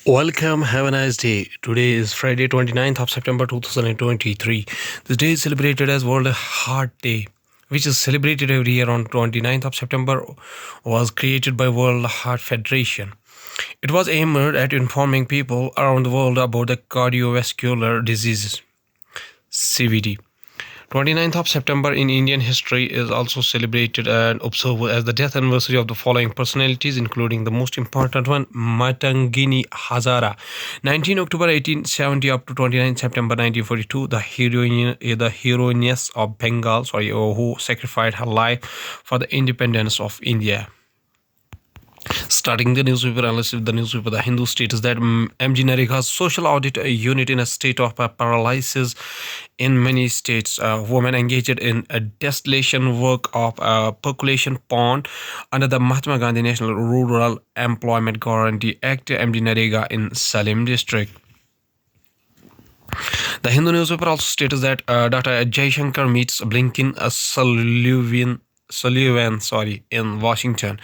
Welcome, have a nice day. Today is Friday 29th of September 2023. This day is celebrated as World Heart Day, which is celebrated every year on 29th of September, was created by World Heart Federation. It was aimed at informing people around the world about the cardiovascular diseases, CVD. 29th of September in Indian history is also celebrated and observed as the death anniversary of the following personalities, including the most important one, Matangini Hazara, 19 October 1870 up to 29 September 1942, the heroiness of Bengal, who sacrificed her life for the independence of India. Starting the newspaper analysis with the newspaper, The Hindu states that MG Narega's social audit unit in a state of paralysis in many states. Women engaged in a distillation work of a percolation pond under the Mahatma Gandhi National Rural Employment Guarantee Act, MG Narega, in Salem district. The Hindu newspaper also states that Dr. Jaishankar meets Blinken Sullivan, in Washington.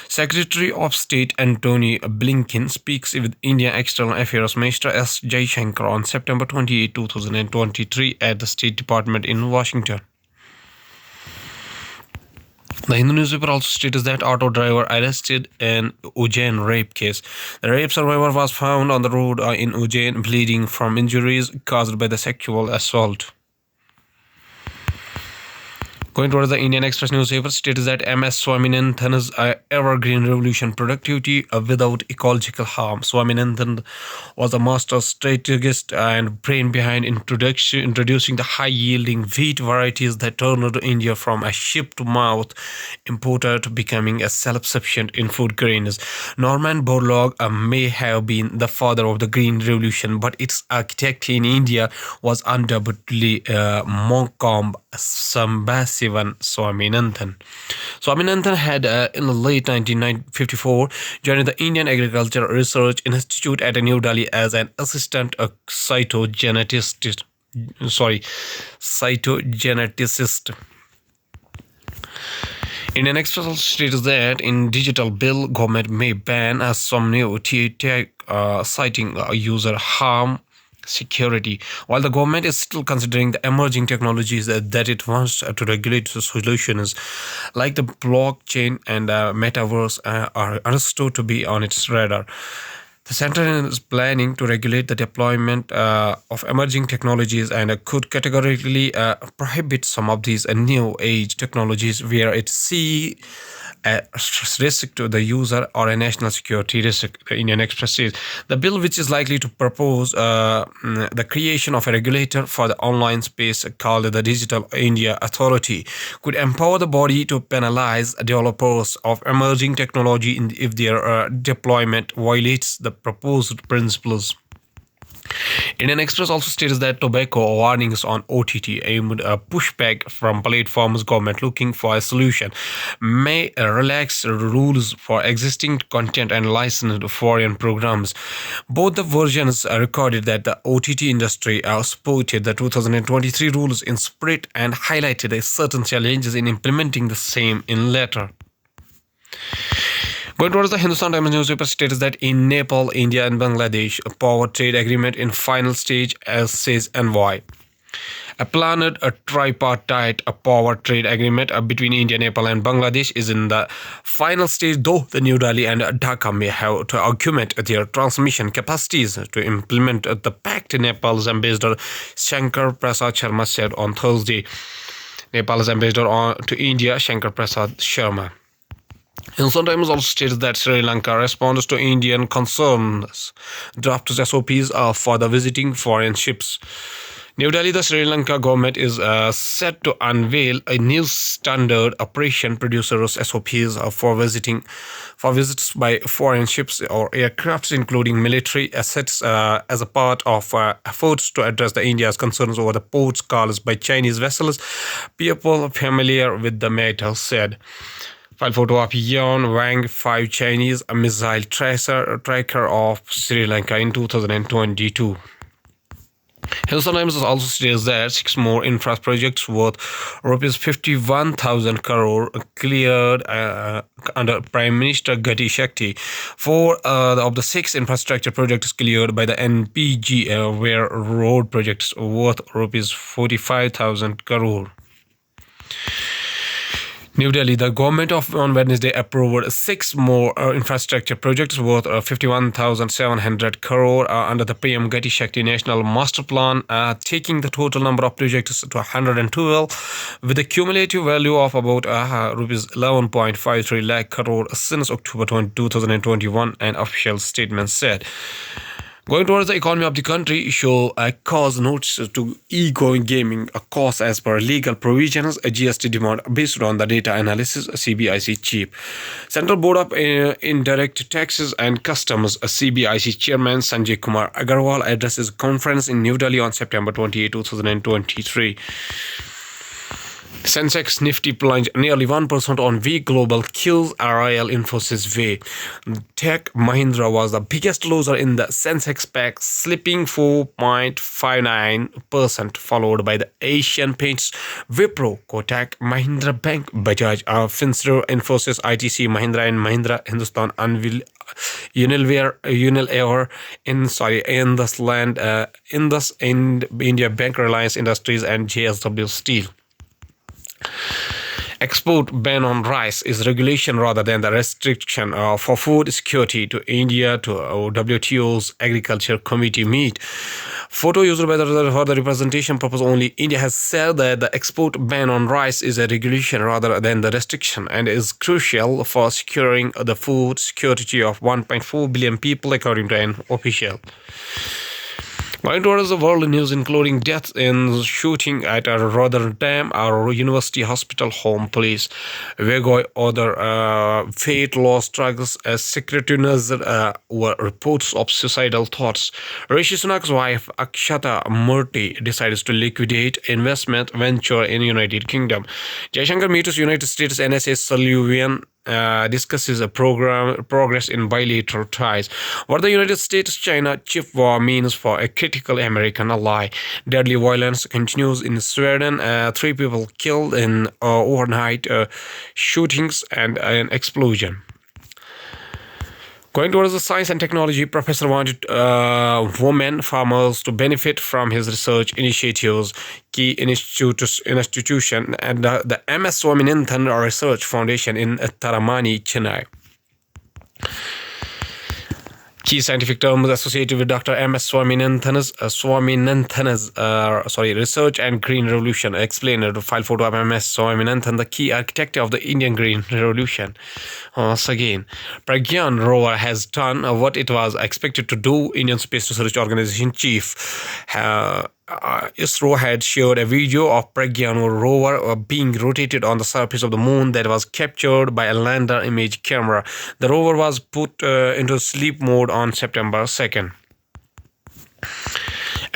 Secretary of State Antony Blinken speaks with Indian External Affairs Minister S. Jaishankar on September 28, 2023 at the State Department in Washington. The Hindu newspaper also states that auto driver arrested in Ujjain rape case. The rape survivor was found on the road in Ujjain bleeding from injuries caused by the sexual assault. Going towards the Indian Express newspaper states that MS Swaminathan's evergreen revolution productivity without ecological harm. Swaminathan was a master strategist and brain behind introducing the high-yielding wheat varieties that turned India from a ship-to-mouth importer to becoming a self-sufficient in food grains. Norman Borlaug may have been the father of the Green Revolution, but its architect in India was undoubtedly Montcalm Sambasivan Swaminathan. Swaminathan had, in the late 1954, joined the Indian Agricultural Research Institute at New Delhi as an assistant cytogeneticist. Indian Express also states that in digital bill, government may ban some new tech, citing user harm security. While the government is still considering the emerging technologies that it wants to regulate, the solutions like the blockchain and metaverse are understood to be on its radar. The center is planning to regulate the deployment of emerging technologies and could categorically prohibit some of these new age technologies where it see a risk to the user or a national security risk. The Indian Express says the bill, which is likely to propose the creation of a regulator for the online space called the Digital India Authority, could empower the body to penalize developers of emerging technology if their deployment violates the proposed principles. Indian Express also states that tobacco warnings on OTT aimed a pushback from platforms government looking for a solution may relax rules for existing content and licensed foreign programs. Both the versions recorded that the OTT industry supported the 2023 rules in spirit and highlighted certain challenges in implementing the same in latter. Going towards the Hindustan Times newspaper states that in Nepal, India and Bangladesh, a power trade agreement in final stage, as says envoy. A planned tripartite power trade agreement between India, Nepal and Bangladesh is in the final stage, though the New Delhi and Dhaka may have to augment their transmission capacities to implement the pact, Nepal's ambassador Shankar Prasad Sharma said on Thursday. Nepal's ambassador to India, Shankar Prasad Sharma. Hindustan Times also states that Sri Lanka responds to Indian concerns, drafts SOPs for the visiting foreign ships. New Delhi, the Sri Lanka government is set to unveil a new standard operation procedures SOPs for visits by foreign ships or aircrafts, including military assets, as a part of efforts to address the India's concerns over the ports calls by Chinese vessels. People familiar with the matter said. File photo of Yan Wang 5 Chinese missile tracker of Sri Lanka in 2022. Hindustan Times also states that six more infra projects worth rupees 51,000 crore cleared under Prime Minister Gati Shakti. Four of the six infrastructure projects cleared by the NPG were road projects worth rupees 45,000 crore. New Delhi, the government of on Wednesday approved six more infrastructure projects worth 51,700 crore under the PM Gati Shakti National Master Plan, taking the total number of projects to 112, with a cumulative value of about rupees 11.53 lakh crore since October 2021, an official statement said. Going towards the economy of the country show cause notices to e-going gaming a cost as per legal provisions, a GST demand based on the data analysis, CBIC chief. Central Board of Indirect Taxes and Customs, CBIC Chairman Sanjay Kumar Agarwal addresses conference in New Delhi on September 28, 2023. Sensex Nifty plunged nearly 1% on weak global kills RIL Infosys way. Tech Mahindra was the biggest loser in the Sensex pack, slipping 4.59%, followed by the Asian Paints, Wipro, Kotak, Mahindra Bank, Bajaj, Finserv, Infosys, ITC, Mahindra and Mahindra, Hindustan, Unilever, Indus India Bank, Reliance Industries, and JSW Steel. Export ban on rice is regulation rather than the restriction for food security to India to WTO's Agriculture Committee meet. Photo used for the representation purpose only. India has said that the export ban on rice is a regulation rather than the restriction and is crucial for securing the food security of 1.4 billion people, according to an official. Going towards the world news, including deaths in shooting at a Rotterdam University Hospital, Home Police, Vegoy, other fate loss struggles as secretaries were reports of suicidal thoughts. Rishi Sunak's wife Akshata Murthy decides to liquidate investment venture in United Kingdom. Jaishankar meets United States NSA Sullivan discusses a progress in bilateral ties. What the United States-China chip war means for a critical American ally. Deadly violence continues in Sweden. 3 people killed in overnight shootings and an explosion. Going towards the science and technology, Professor wanted women farmers to benefit from his research initiatives. Key institution and the MS Swaminathan Research Foundation in Taramani, Chennai. Key scientific terms associated with Dr. M.S. Swaminathan's research and Green Revolution. Explained. File photo of M.S. Swaminathan, the key architect of the Indian Green Revolution. Once again, Pragyan rover has done what it was expected to do. Indian Space Research Organization chief ISRO had shared a video of Pragyan rover being rotated on the surface of the moon that was captured by a lander image camera. The rover was put into sleep mode on September 2nd.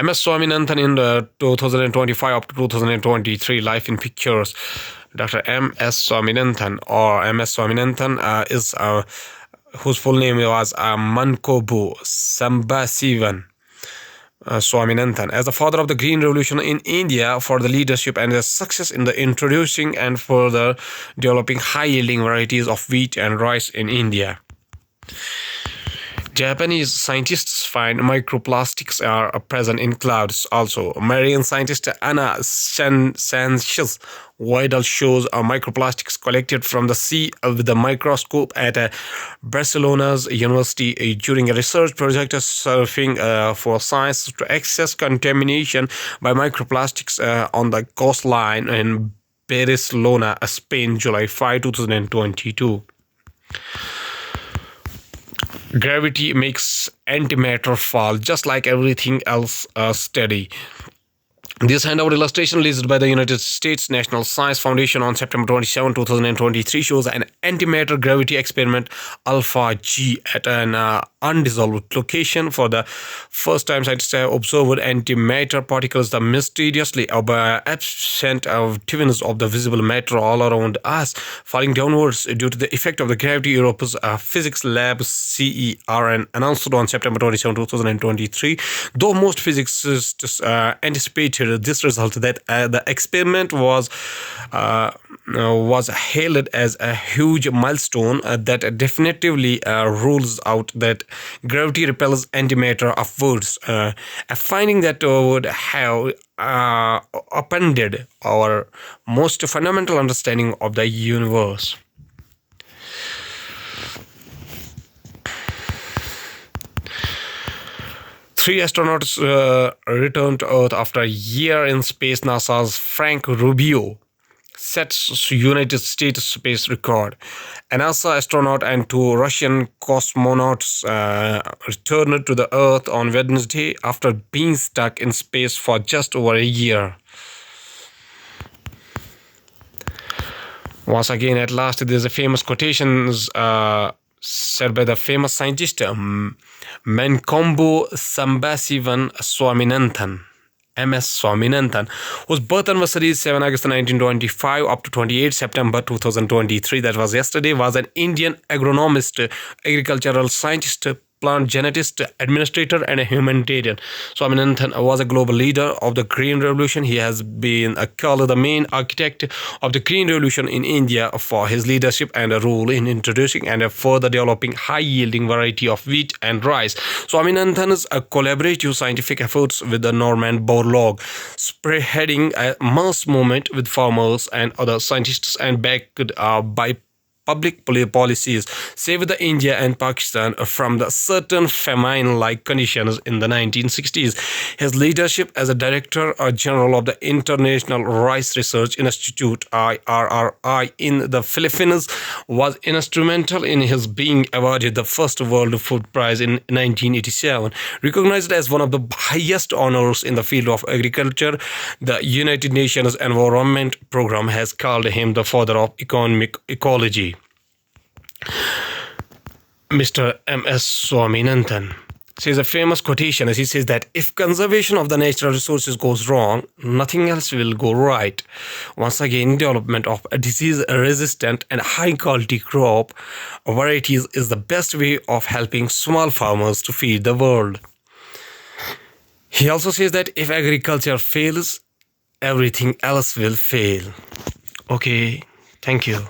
MS Swaminathan in 2025 up to 2023 Life in Pictures. Dr. M.S. Swaminathan or M.S. Swaminathan is whose full name was Mankobu Sambasivan Swaminathan, as the father of the Green Revolution in India, for the leadership and the success in the introducing and further developing high-yielding varieties of wheat and rice in India. Japanese scientists find microplastics are present in clouds. Also, marine scientist Anna Sanchez's Vidal shows microplastics collected from the sea with the microscope at Barcelona's university during a research project surfing for science to access contamination by microplastics on the coastline in Barcelona, Spain, July 5, 2022. Gravity makes antimatter fall, just like everything else steady. This handout illustration released by the United States National Science Foundation on September 27, 2023 shows an antimatter gravity experiment Alpha G at an undissolved location. For the first time, scientists have observed antimatter particles, the mysteriously absent of twins of the visible matter all around us, falling downwards due to the effect of the gravity. Europe's physics lab CERN announced on September 27, 2023, though most physicists anticipated this result, that the experiment was hailed as a huge milestone that definitively rules out that gravity repels antimatter upwards, a finding that would have upended our most fundamental understanding of the universe. Three astronauts returned to Earth after a year in space. NASA's Frank Rubio sets United States space record. A NASA astronaut and two Russian cosmonauts returned to the Earth on Wednesday after being stuck in space for just over a year. Once again, at last, there's a famous quotations said by the famous scientist Mankombu Sambasivan Swaminathan, MS Swaminathan, whose birth anniversary is 7 August 1925 up to 28 September 2023, that was yesterday, was an Indian agronomist, agricultural scientist, plant geneticist, administrator, and a humanitarian. Swaminathan was a global leader of the Green Revolution. He has been called the main architect of the Green Revolution in India for his leadership and a role in introducing and further developing high-yielding variety of wheat and rice. Swaminathan's collaborative scientific efforts with the Norman Borlaug, spearheading a mass movement with farmers and other scientists and backed by public policies, saved the India and Pakistan from the certain famine-like conditions in the 1960s. His leadership as a Director General of the International Rice Research Institute (IRRI) in the Philippines was instrumental in his being awarded the first World Food Prize in 1987. Recognized as one of the highest honors in the field of agriculture, the United Nations Environment Program has called him the father of economic ecology. Mr. M.S. Swaminathan says a famous quotation as he says that if conservation of the natural resources goes wrong, nothing else will go right. Once again, development of a disease-resistant and high-quality crop varieties is the best way of helping small farmers to feed the world. He also says that if agriculture fails, everything else will fail. Okay, thank you.